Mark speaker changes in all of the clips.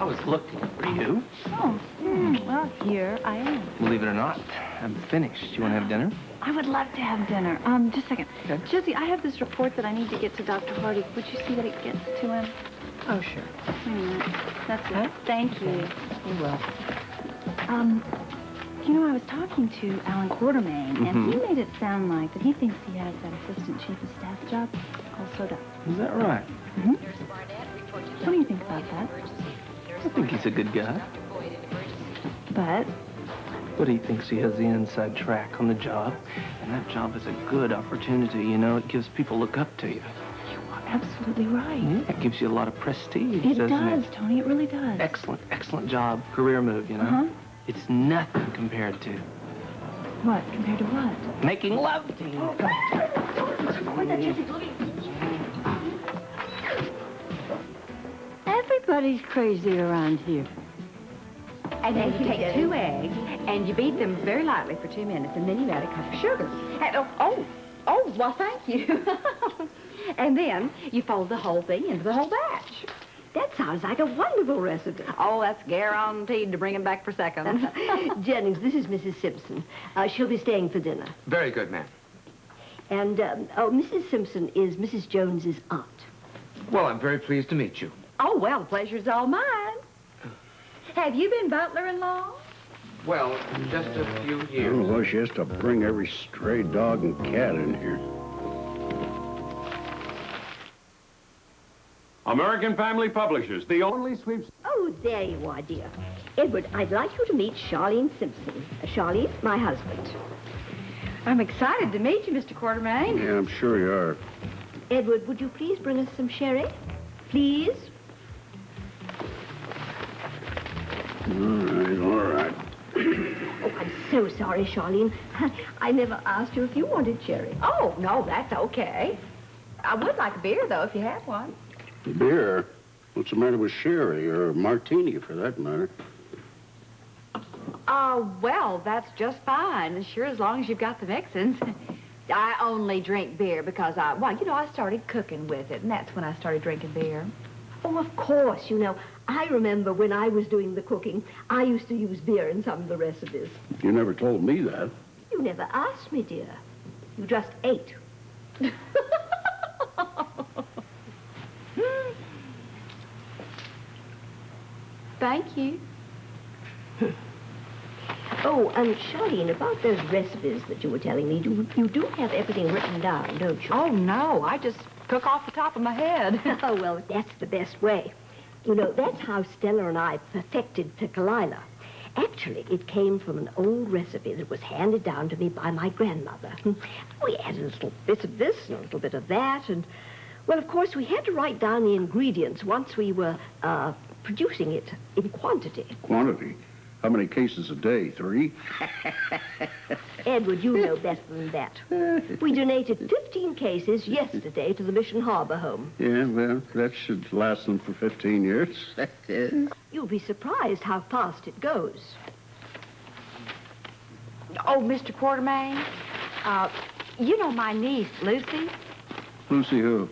Speaker 1: I was looking for you.
Speaker 2: Oh, well, here I am.
Speaker 1: Believe it or not, I'm finished. You want to have dinner?
Speaker 2: I would love to have dinner. Just a second.
Speaker 1: Okay.
Speaker 2: Josie, I have this report that I need to get to Dr. Hardy. Would you see that it gets to him?
Speaker 1: Oh, sure.
Speaker 2: Wait a minute. That's it. Thank you.
Speaker 1: You're welcome.
Speaker 2: You know, I was talking to Alan Quartermain, and he made it sound like that he thinks he has that assistant chief of staff job all sewed up.
Speaker 1: Is that right?
Speaker 2: What do you think about that?
Speaker 1: I think he's a good guy.
Speaker 2: But
Speaker 1: he thinks he has the inside track on the job, and that job is a good opportunity, you know. It gives people look up to you.
Speaker 2: you are absolutely right.
Speaker 1: Yeah, it gives you a lot of prestige,
Speaker 2: It
Speaker 1: doesn't
Speaker 2: does,
Speaker 1: it?
Speaker 2: Tony. It really does.
Speaker 1: Excellent job, career move, you know.
Speaker 2: Uh-huh.
Speaker 1: It's nothing compared to
Speaker 2: What? Compared to what?
Speaker 1: making love to you.
Speaker 3: Everybody's crazy around here.
Speaker 4: And then you take 2 eggs, and you beat them very lightly for 2 minutes, and then you add a cup of sugar. And, well, thank you. And then you fold the whole thing into the whole batch.
Speaker 3: That sounds like a wonderful recipe.
Speaker 4: Oh, that's guaranteed to bring them back for seconds.
Speaker 3: Jennings, this is Mrs. Simpson. She'll be staying for dinner.
Speaker 5: Very good, ma'am.
Speaker 3: And, Mrs. Simpson is Mrs. Jones's aunt.
Speaker 5: Well, I'm very pleased to meet you.
Speaker 4: Oh, well, the pleasure's all mine. Have you been butler-in-law?
Speaker 5: Well, just a few
Speaker 6: I
Speaker 5: years.
Speaker 6: don't know why she has to bring every stray dog and cat in here.
Speaker 7: American Family Publishers, the only sweeps...
Speaker 3: Oh, there you are, dear. Edward, I'd like you to meet Charlene Simpson. Charlene, my husband.
Speaker 4: I'm excited to meet you, Mr. Quartermain.
Speaker 6: Yeah, I'm sure you are.
Speaker 3: Edward, would you please bring us some sherry? Please?
Speaker 6: All right.
Speaker 3: Oh, I'm so sorry, Charlene. I never asked you if you wanted sherry.
Speaker 4: Oh, no, that's okay. I would like a beer, though, if you have one.
Speaker 6: Beer? What's the matter with sherry, or martini, for that matter?
Speaker 4: Well, that's just fine. Sure, as long as you've got the mixins. I only drink beer because I started cooking with it, and that's when I started drinking beer.
Speaker 3: Oh, of course, you know. I remember when I was doing the cooking, I used to use beer in some of the recipes.
Speaker 6: You never told me that.
Speaker 3: You never asked me, dear. You just ate.
Speaker 4: Thank you.
Speaker 3: Oh, Charlene, about those recipes that you were telling me, you do have everything written down, don't you?
Speaker 4: Oh, no, I just cook off the top of my head.
Speaker 3: Oh, well, that's the best way. You know, that's how Stella and I perfected piccolina. Actually, it came from an old recipe that was handed down to me by my grandmother. We added a little bit of this and a little bit of that, and, well, of course, we had to write down the ingredients once we were producing it in quantity.
Speaker 6: Quantity? How many cases a day? 3?
Speaker 3: Edward, you know better than that. We donated 15 cases yesterday to the Mission Harbor Home.
Speaker 6: Yeah, well, that should last them for 15 years.
Speaker 3: You'll be surprised how fast it goes.
Speaker 4: Oh, Mr. Quartermain, you know my niece, Lucy
Speaker 6: Lucy who?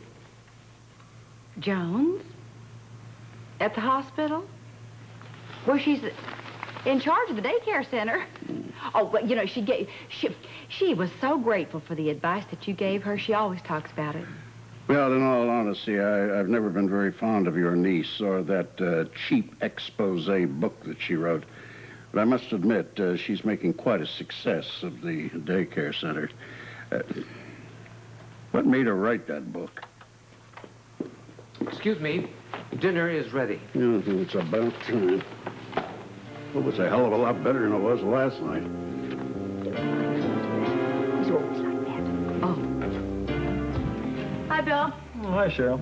Speaker 4: Jones, at the hospital, where she's in charge of the daycare center. Oh, but, you know, she was so grateful for the advice that you gave her. She always talks about it.
Speaker 6: Well, in all honesty, I've never been very fond of your niece or that cheap expose book that she wrote. But I must admit, she's making quite a success of the daycare center. What made her write that book?
Speaker 5: Excuse me, dinner is ready.
Speaker 6: Yeah, it's about time. It was a hell of a lot better than it was last night.
Speaker 3: He's always like that.
Speaker 4: Oh.
Speaker 8: Hi, Bill.
Speaker 1: Oh, hi, Cheryl.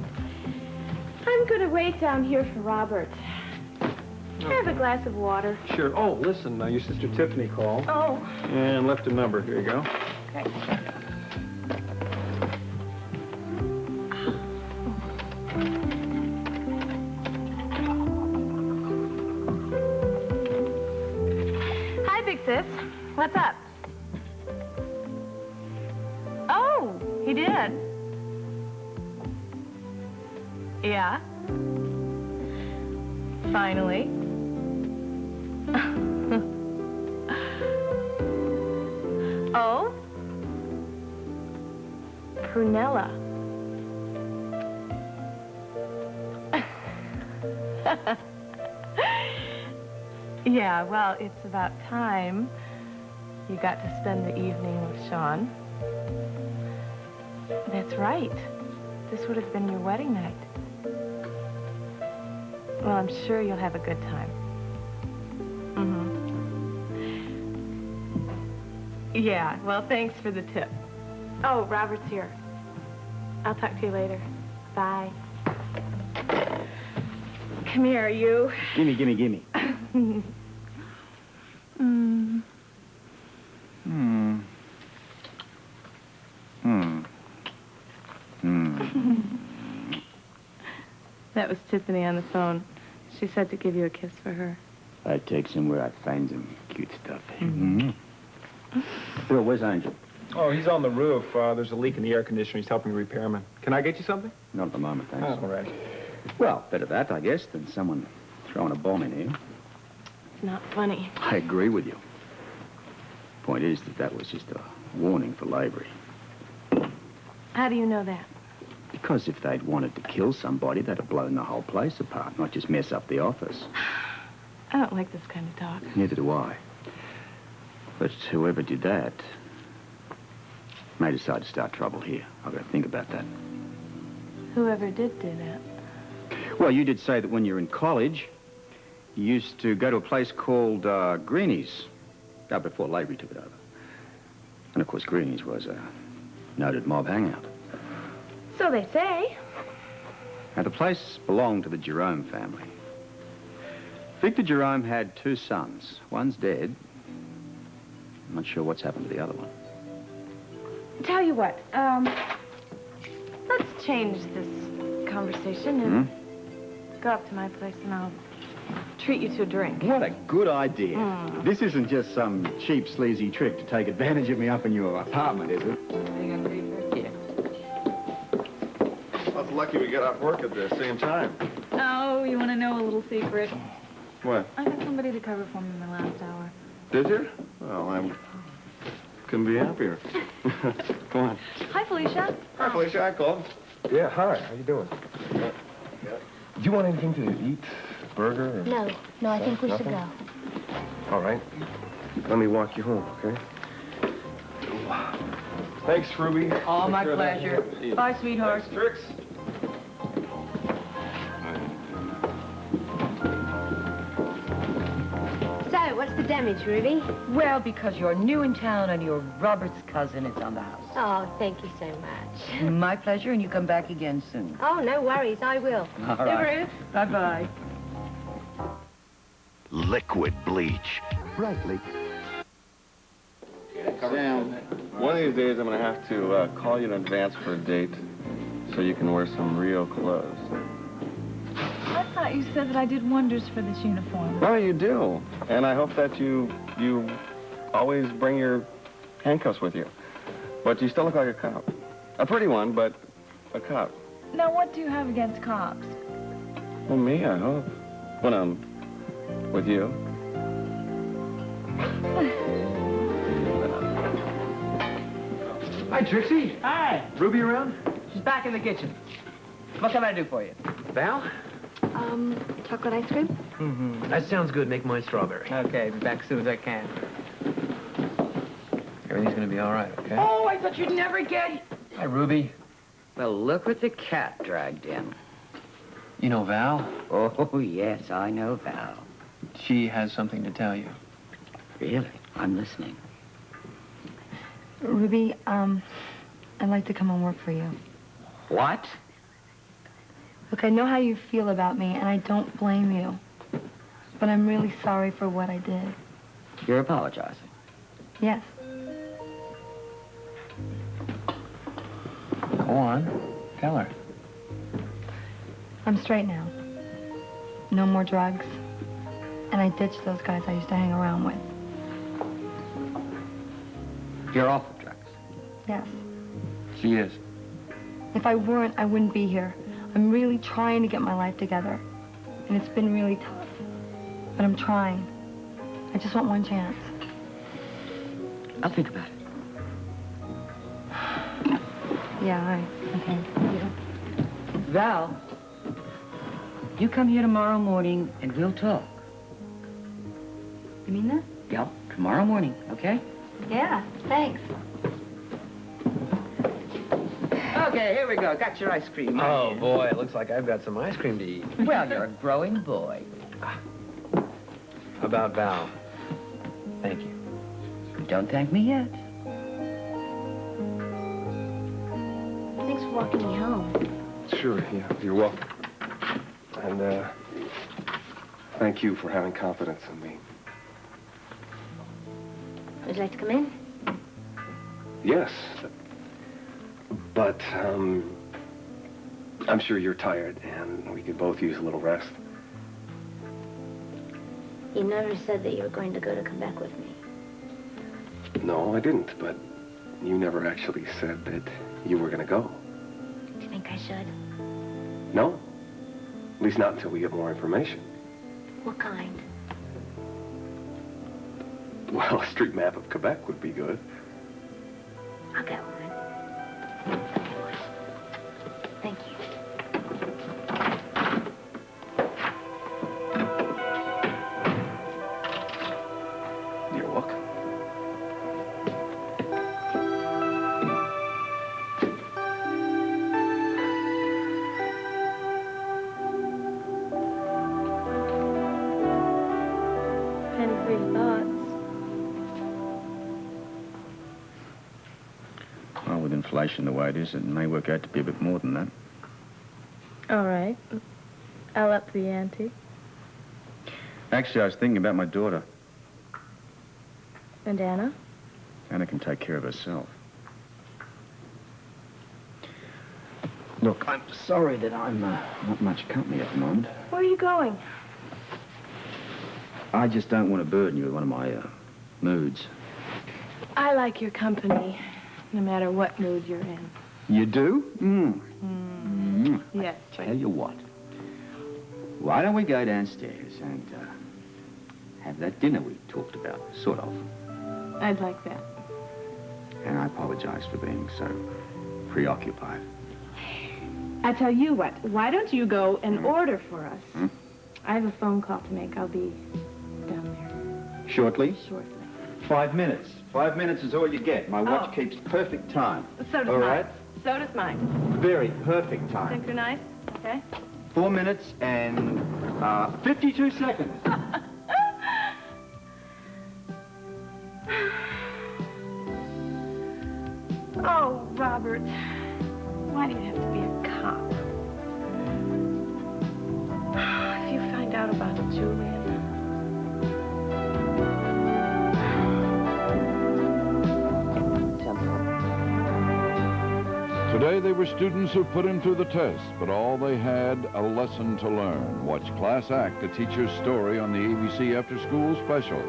Speaker 8: I'm going to wait down here for Robert. Can I have a glass of water?
Speaker 1: Sure. Oh, listen, your sister Tiffany called.
Speaker 8: Oh.
Speaker 1: And left a number. Here you go.
Speaker 8: Okay. Hi, Big Sis. What's up? Oh, he did. Finally. Oh? Prunella. Yeah, well, it's about time you got to spend the evening with Sean. That's right. This would have been your wedding night. Well, I'm sure you'll have a good time. Yeah, well, thanks for the tip. Oh, Robert's here. I'll talk to you later. Bye. Come here, you.
Speaker 9: Gimme.
Speaker 8: That was Tiffany on the phone. She said to give you a kiss for her.
Speaker 9: I takes him where I finds him. Cute stuff. Well, where's Angel?
Speaker 10: Oh, he's on the roof. There's a leak in the air conditioner. He's helping the repairman. Can I get you something?
Speaker 9: Not at the moment, thanks.
Speaker 10: Oh, all right.
Speaker 9: Well, better that, I guess, than someone throwing a bomb in here.
Speaker 8: It's not funny.
Speaker 9: I agree with you. Point is that was just a warning for Lavery.
Speaker 8: How do you know that?
Speaker 9: Because if they'd wanted to kill somebody, they'd have blown the whole place apart, not just mess up the office.
Speaker 8: I don't like this kind of talk.
Speaker 9: Neither do I. But whoever did that may decide to start trouble here. I've got to think about that.
Speaker 8: Whoever did do that.
Speaker 9: Well, you did say that when you were in college, you used to go to a place called Greeny's, before Lavery took it over. And, of course, Greeny's was a noted mob hangout.
Speaker 8: So they say.
Speaker 9: Now, the place belonged to the Jerome family. Victor Jerome had 2 sons. One's dead. I'm not sure what's happened to the other one.
Speaker 8: Tell you what, let's change this conversation and go up to my place and I'll treat you to a drink.
Speaker 9: What a good idea. This isn't just some cheap, sleazy trick to take advantage of me up in your apartment, is it?
Speaker 11: Well, it's lucky we got off work at the same time.
Speaker 2: Oh, you want to know a little secret?
Speaker 11: What?
Speaker 2: I got somebody to cover for me in the last hour.
Speaker 11: Did you? Well, I couldn't be happier. Come on.
Speaker 2: Hi, Felicia.
Speaker 11: Hi, Felicia. I called.
Speaker 10: Yeah, hi. How you doing? Do you want anything to eat? Burger? Or
Speaker 2: No, I think we should go.
Speaker 10: All right. Let me walk you home, okay? Thanks, Ruby.
Speaker 4: All my pleasure. Bye, sweetheart.
Speaker 11: Thanks, Trix.
Speaker 3: So, what's the damage, Ruby?
Speaker 4: Well, because you're new in town and your Robert's cousin is on the house.
Speaker 3: Oh, thank you so much.
Speaker 4: My pleasure, and you come back again soon.
Speaker 3: Oh, no worries, I will.
Speaker 4: All right. Bye-bye.
Speaker 12: Liquid bleach.
Speaker 9: Right,
Speaker 11: Sam, one of these days I'm going to have to call you in advance for a date so you can wear some real clothes.
Speaker 2: I thought you said that I did wonders for this uniform.
Speaker 11: Well, you do. And I hope that you always bring your handcuffs with you. But you still look like a cop. A pretty one, but a cop.
Speaker 2: Now, what do you have against cops?
Speaker 11: Well, me, I hope. When I'm with you.
Speaker 5: Hi, Trixie.
Speaker 4: Hi.
Speaker 5: Ruby around?
Speaker 4: She's back in the kitchen. What can I do for you?
Speaker 5: Val?
Speaker 3: Chocolate ice cream?
Speaker 5: That sounds good. Make mine strawberry.
Speaker 4: Okay, be back as soon as I can.
Speaker 5: Everything's gonna be all right, okay?
Speaker 4: Oh, I thought you'd never get...
Speaker 5: Hi, Ruby.
Speaker 4: Well, look what the cat dragged in.
Speaker 5: You know Val?
Speaker 4: Oh, yes, I know Val.
Speaker 5: She has something to tell you.
Speaker 4: Really? I'm listening.
Speaker 2: Ruby, I'd like to come and work for you.
Speaker 4: What?
Speaker 2: Look, I know how you feel about me, and I don't blame you. But I'm really sorry for what I did.
Speaker 4: You're apologizing.
Speaker 2: Yes.
Speaker 5: Go on. Tell her.
Speaker 2: I'm straight now. No more drugs. And I ditched those guys I used to hang around with.
Speaker 4: You're off of drugs.
Speaker 2: Yes.
Speaker 5: She is.
Speaker 2: If I weren't, I wouldn't be here. I'm really trying to get my life together. And it's been really tough. But I'm trying. I just want one chance.
Speaker 13: I'll think about it.
Speaker 2: Yeah, all right. Okay. Yeah.
Speaker 13: Val, you come here tomorrow morning and we'll talk.
Speaker 2: You mean that?
Speaker 13: Yeah, tomorrow morning, okay?
Speaker 2: Yeah, thanks.
Speaker 13: Okay, here we go. Got your ice cream.
Speaker 14: Oh, boy, it looks like I've got some ice cream to eat.
Speaker 13: Well, you're a growing boy.
Speaker 14: How about Val? Thank you.
Speaker 13: Don't thank me yet.
Speaker 2: Thanks for walking me home.
Speaker 10: Sure, yeah, you're welcome. And, thank you for having confidence in me.
Speaker 2: Would you like to come in?
Speaker 10: Yes. But, I'm sure you're tired, and we could both use a little rest.
Speaker 2: You never said that you were going to go to come back with me.
Speaker 10: No, I didn't, but you never actually said that you were going to go.
Speaker 2: Do you think I should?
Speaker 10: No. At least not until we get more information.
Speaker 2: What kind?
Speaker 10: Well, a street map of Quebec would be good.
Speaker 2: I'll get one. Thank you.
Speaker 10: You're welcome.
Speaker 8: Any free thoughts?
Speaker 9: Well, with inflation the way it is, it may work out to be a bit more than that.
Speaker 8: All right. I'll up the ante.
Speaker 9: Actually, I was thinking about my daughter.
Speaker 8: And Anna?
Speaker 9: Anna can take care of herself. Look, I'm sorry that I'm not much company at the moment.
Speaker 8: Where are you going?
Speaker 9: I just don't want to burden you with one of my moods.
Speaker 8: I like your company, no matter what mood you're in.
Speaker 9: You do?
Speaker 8: Yes.
Speaker 9: Tell you what. Why don't we go downstairs and have that dinner we talked about, sort of.
Speaker 8: I'd like that.
Speaker 9: And I apologize for being so preoccupied.
Speaker 8: I tell you what, why don't you go and order for us? I have a phone call to make. I'll be down there
Speaker 9: Shortly?
Speaker 8: shortly.
Speaker 9: 5 minutes. 5 minutes is all you get. My watch
Speaker 8: Oh.
Speaker 9: keeps perfect time.
Speaker 8: So does
Speaker 9: All
Speaker 8: mine.
Speaker 9: right?
Speaker 8: So does mine.
Speaker 9: Very perfect time.
Speaker 8: Synchronized? Okay.
Speaker 9: 4 minutes and 52 seconds.
Speaker 8: Oh, Robert. Why do you have to be a cop? If you find out about Julian...
Speaker 15: Today they were students who put him through the test, but all they had, a lesson to learn. Watch Class Act, a teacher's story on the ABC After School Special.